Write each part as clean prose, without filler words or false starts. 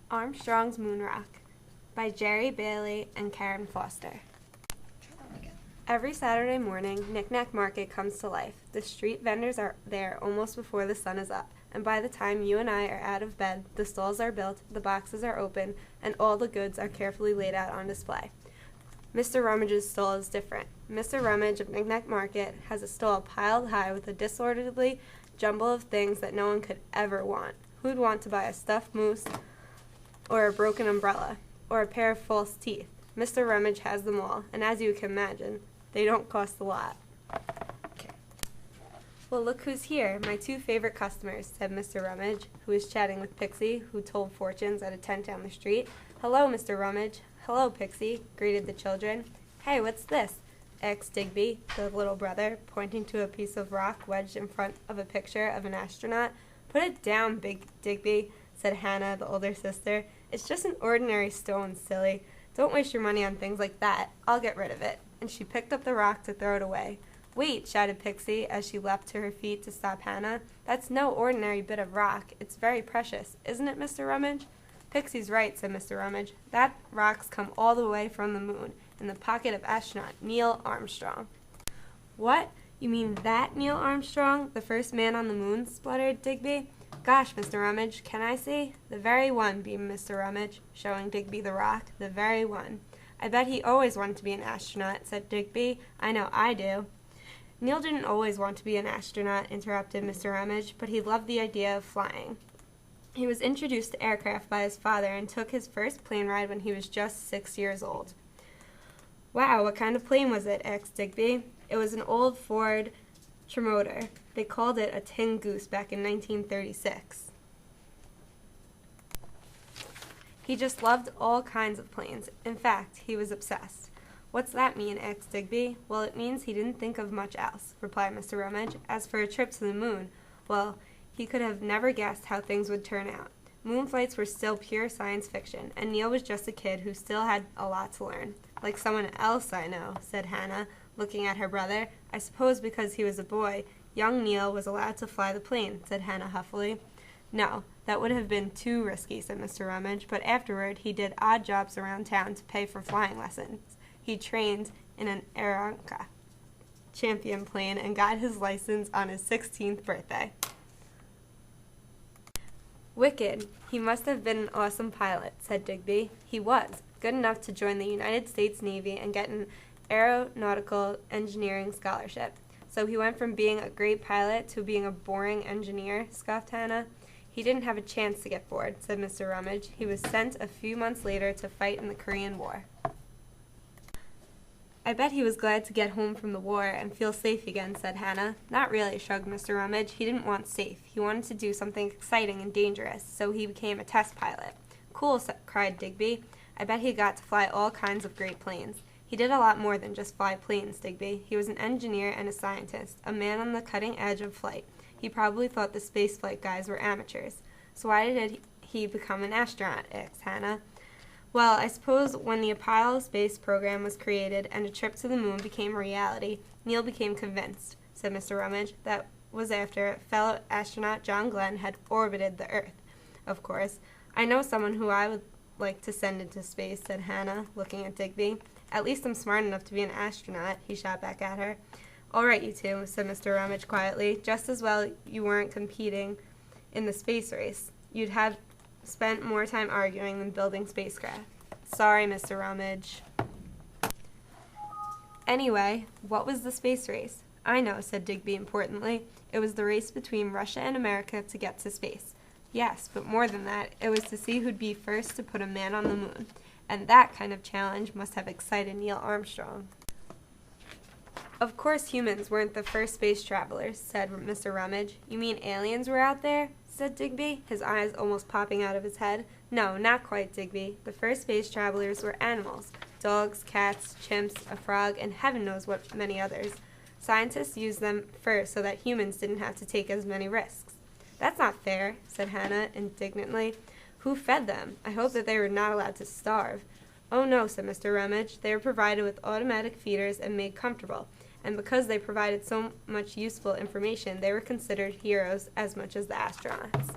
Armstrong's Moon Rock by Jerry Bailey and Karen Foster. Every Saturday morning, Knick-Knack Market comes to life. The street vendors are there almost before the sun is up, and by the time you and I are out of bed, the stalls are built, the boxes are open, and all the goods are carefully laid out on display. Mr. Rummage's stall is different. Mr. Rummage of Knick-Knack Market has a stall piled high with a disorderly jumble of things that no one could ever want. Who'd want to buy a stuffed moose, or a broken umbrella, or a pair of false teeth? Mr. Rummage has them all, and as you can imagine, they don't cost a lot. Well, look who's here, my two favorite customers, said Mr. Rummage, who was chatting with Pixie, who told fortunes at a tent down the street. Hello, Mr. Rummage. Hello, Pixie, greeted the children. Hey, what's this? Asked Digby, the little brother, pointing to a piece of rock wedged in front of a picture of an astronaut. Put it down, Big Digby, said Hannah, the older sister. It's just an ordinary stone, silly. Don't waste your money on things like that. I'll get rid of it. And she picked up the rock to throw it away. Wait, shouted Pixie as she leapt to her feet to stop Hannah. That's no ordinary bit of rock. It's very precious, isn't it, Mr. Rummage? Pixie's right, said Mr. Rummage. That rock's come all the way from the moon, in the pocket of astronaut Neil Armstrong. What? You mean that Neil Armstrong, the first man on the moon? Spluttered Digby. Gosh, Mr. Rummage, can I see? The very one, beamed Mr. Rummage, showing Digby the rock. The very one. I bet he always wanted to be an astronaut, said Digby. I know I do. Neil didn't always want to be an astronaut, interrupted Mr. Rummage, but he loved the idea of flying. He was introduced to aircraft by his father and took his first plane ride when he was just 6 years old. Wow, what kind of plane was it? Asked Digby. It was an old Ford Trimotor. They called it a tin goose back in 1936. He just loved all kinds of planes. In fact, he was obsessed. What's that mean? Asked Digby. Well, it means he didn't think of much else, replied Mr. Rummage. As for a trip to the moon, well, he could have never guessed how things would turn out. Moon flights were still pure science fiction, and Neil was just a kid who still had a lot to learn. Like someone else I know, said Hannah, looking at her brother. I suppose because he was a boy, young Neil was allowed to fly the plane, said Hannah huffily. No, that would have been too risky, said Mr. Rummage, but afterward he did odd jobs around town to pay for flying lessons. He trained in an Aeronca champion plane and got his license on his 16th birthday. Wicked. He must have been an awesome pilot, said Digby. He was, good enough to join the United States Navy and get an aeronautical engineering scholarship. So he went from being a great pilot to being a boring engineer, scoffed Hannah. He didn't have a chance to get bored, said Mr. Rummage. He was sent a few months later to fight in the Korean War. I bet he was glad to get home from the war and feel safe again, said Hannah. Not really, shrugged Mr. Rummage. He didn't want safe. He wanted to do something exciting and dangerous, so he became a test pilot. Cool, cried Digby. I bet he got to fly all kinds of great planes. He did a lot more than just fly planes, Digby. He was an engineer and a scientist, a man on the cutting edge of flight. He probably thought the spaceflight guys were amateurs. So why did he become an astronaut? Asked Hannah. Well, I suppose when the Apollo space program was created and a trip to the moon became a reality, Neil became convinced, said Mr. Rummage. That was after fellow astronaut John Glenn had orbited the Earth. Of course. I know someone who I would like to send into space, said Hannah, looking at Digby. At least I'm smart enough to be an astronaut, he shot back at her. All right, you two, said Mr. Rummage quietly. Just as well you weren't competing in the space race. You'd have spent more time arguing than building spacecraft. Sorry, Mr. Rummage. Anyway, what was the space race? I know, said Digby importantly. It was the race between Russia and America to get to space. Yes, but more than that, it was to see who'd be first to put a man on the moon. And that kind of challenge must have excited Neil Armstrong. Of course humans weren't the first space travelers, said Mr. Rummage. You mean aliens were out there? Said Digby, his eyes almost popping out of his head. No, not quite, Digby. The first space travelers were animals. Dogs, cats, chimps, a frog, and heaven knows what many others. Scientists used them first so that humans didn't have to take as many risks. That's not fair, said Hannah indignantly. Who fed them? I hope that they were not allowed to starve. Oh no, said Mr. Rummage. They were provided with automatic feeders and made comfortable. And because they provided so much useful information, they were considered heroes as much as the astronauts.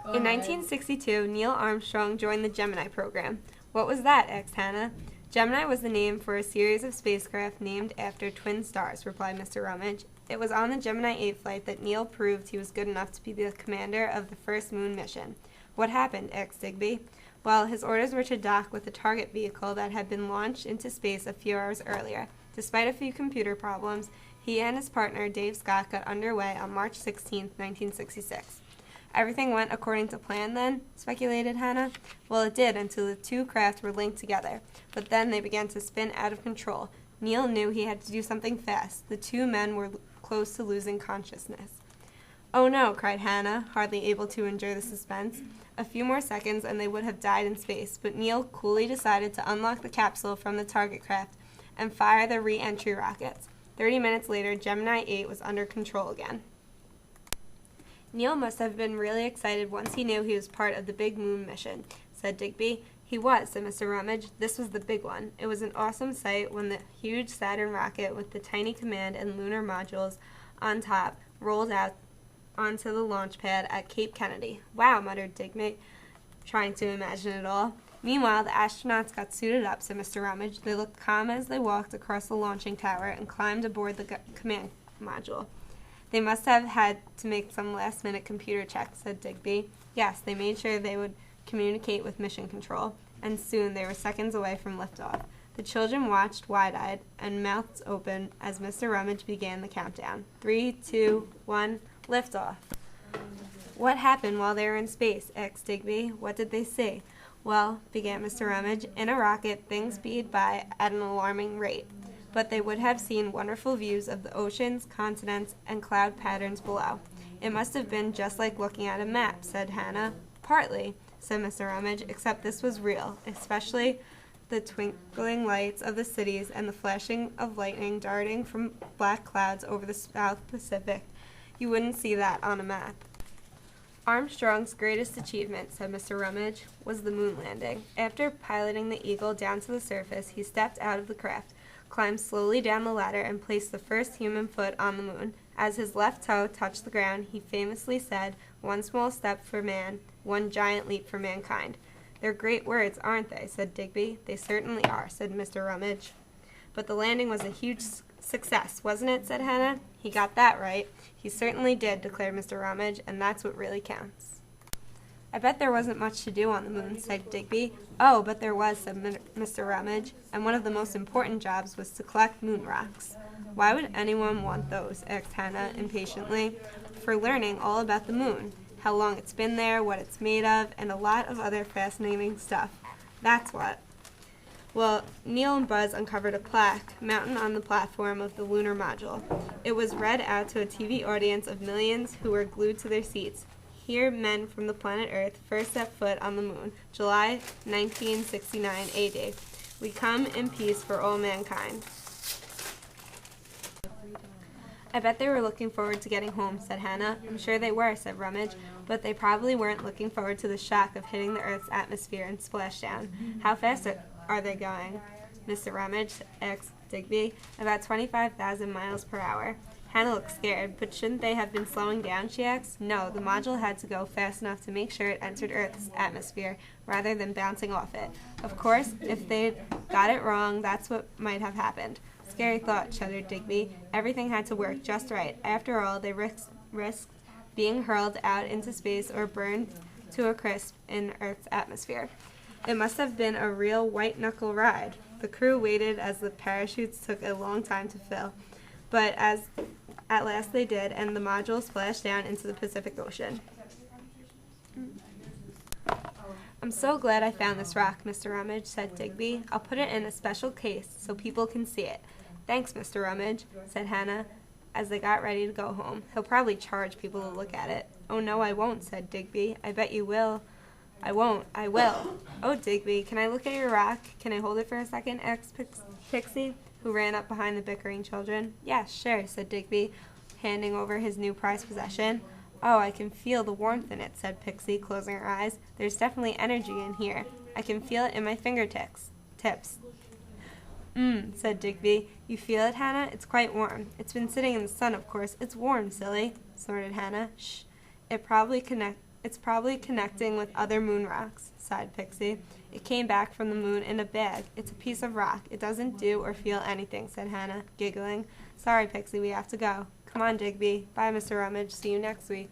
In 1962, Neil Armstrong joined the Gemini program. What was that? Asked Hannah. Gemini was the name for a series of spacecraft named after twin stars, replied Mr. Rummage. It was on the Gemini 8 flight that Neil proved he was good enough to be the commander of the first moon mission. What happened? Asked Digby. Well, his orders were to dock with the target vehicle that had been launched into space a few hours earlier. Despite a few computer problems, he and his partner, Dave Scott, got underway on March 16, 1966. Everything went according to plan then, speculated Hannah. Well, it did until the two craft were linked together, but then they began to spin out of control. Neil knew he had to do something fast. The two men were close to losing consciousness. Oh no, cried Hannah, hardly able to endure the suspense. A few more seconds and they would have died in space, but Neil coolly decided to unlock the capsule from the target craft and fire the re-entry rockets. 30 minutes later, Gemini 8 was under control again. Neil must have been really excited once he knew he was part of the big moon mission, said Digby. He was, said Mr. Rummage. This was the big one. It was an awesome sight when the huge Saturn rocket with the tiny command and lunar modules on top rolled out onto the launch pad at Cape Kennedy. Wow, muttered Digby, trying to imagine it all. Meanwhile, the astronauts got suited up, said Mr. Rummage. They looked calm as they walked across the launching tower and climbed aboard the command module. They must have had to make some last-minute computer checks, said Digby. Yes, they made sure they would communicate with mission control, and soon they were seconds away from liftoff. The children watched wide-eyed and mouths open as Mr. Rummage began the countdown. 3, 2, 1, liftoff. What happened while they were in space? Asked Digby. What did they see? Well, began Mr. Rummage, in a rocket things speed by at an alarming rate. But they would have seen wonderful views of the oceans, continents, and cloud patterns below. It must have been just like looking at a map, said Hannah. Partly, said Mr. Rummage, except this was real, especially the twinkling lights of the cities and the flashing of lightning darting from black clouds over the South Pacific. You wouldn't see that on a map. Armstrong's greatest achievement, said Mr. Rummage, was the moon landing. After piloting the Eagle down to the surface, he stepped out of the craft, climbed slowly down the ladder, and placed the first human foot on the moon. As his left toe touched the ground, he famously said, "One small step for man, one giant leap for mankind." They're great words, aren't they? Said Digby. They certainly are, said Mr. Rummage. But the landing was a huge success, wasn't it? Said Hannah. He got that right. He certainly did, declared Mr. Rummage, and that's what really counts. I bet there wasn't much to do on the moon, said Digby. Oh, but there was, said Mr. Rummage, and one of the most important jobs was to collect moon rocks. Why would anyone want those? Asked Hannah impatiently. For learning all about the moon, how long it's been there, what it's made of, and a lot of other fascinating stuff. That's what. Well, Neil and Buzz uncovered a plaque mounted on the platform of the lunar module. It was read out to a TV audience of millions who were glued to their seats. Here, men from the planet Earth first set foot on the moon, July 1969 AD. We come in peace for all mankind. I bet they were looking forward to getting home, said Hannah. I'm sure they were, said Rummage, but they probably weren't looking forward to the shock of hitting the Earth's atmosphere and splashdown. How fast are they going? Mr. Rummage asked Digby. About 25,000 miles per hour. Hannah looked scared, but shouldn't they have been slowing down, she asked. No, the module had to go fast enough to make sure it entered Earth's atmosphere, rather than bouncing off it. Of course, if they'd got it wrong, that's what might have happened. Scary thought, shuddered Digby. Everything had to work just right. After all, they risked being hurled out into space or burned to a crisp in Earth's atmosphere. It must have been a real white-knuckle ride. The crew waited as the parachutes took a long time to fill. But at last they did, and the module splashed down into the Pacific Ocean. I'm so glad I found this rock, Mr. Rummage, said Digby. I'll put it in a special case so people can see it. Thanks, Mr. Rummage, said Hannah, as they got ready to go home. He'll probably charge people to look at it. Oh, no, I won't, said Digby. I bet you will. I won't. I will. Oh, Digby, can I look at your rock? Can I hold it for a second? Asked Pixie, who ran up behind the bickering children. Yes, sure, said Digby, handing over his new prized possession. Oh, I can feel the warmth in it, said Pixie, closing her eyes. There's definitely energy in here. I can feel it in my fingertips. Said Digby. You feel it, Hannah? It's quite warm. It's been sitting in the sun, of course. It's warm, silly, snorted Hannah. Shh. It's It's probably connecting with other moon rocks, sighed Pixie. It came back from the moon in a bag. It's a piece of rock. It doesn't do or feel anything, said Hannah, giggling. Sorry, Pixie, we have to go. Come on, Digby. Bye, Mr. Rummage. See you next week.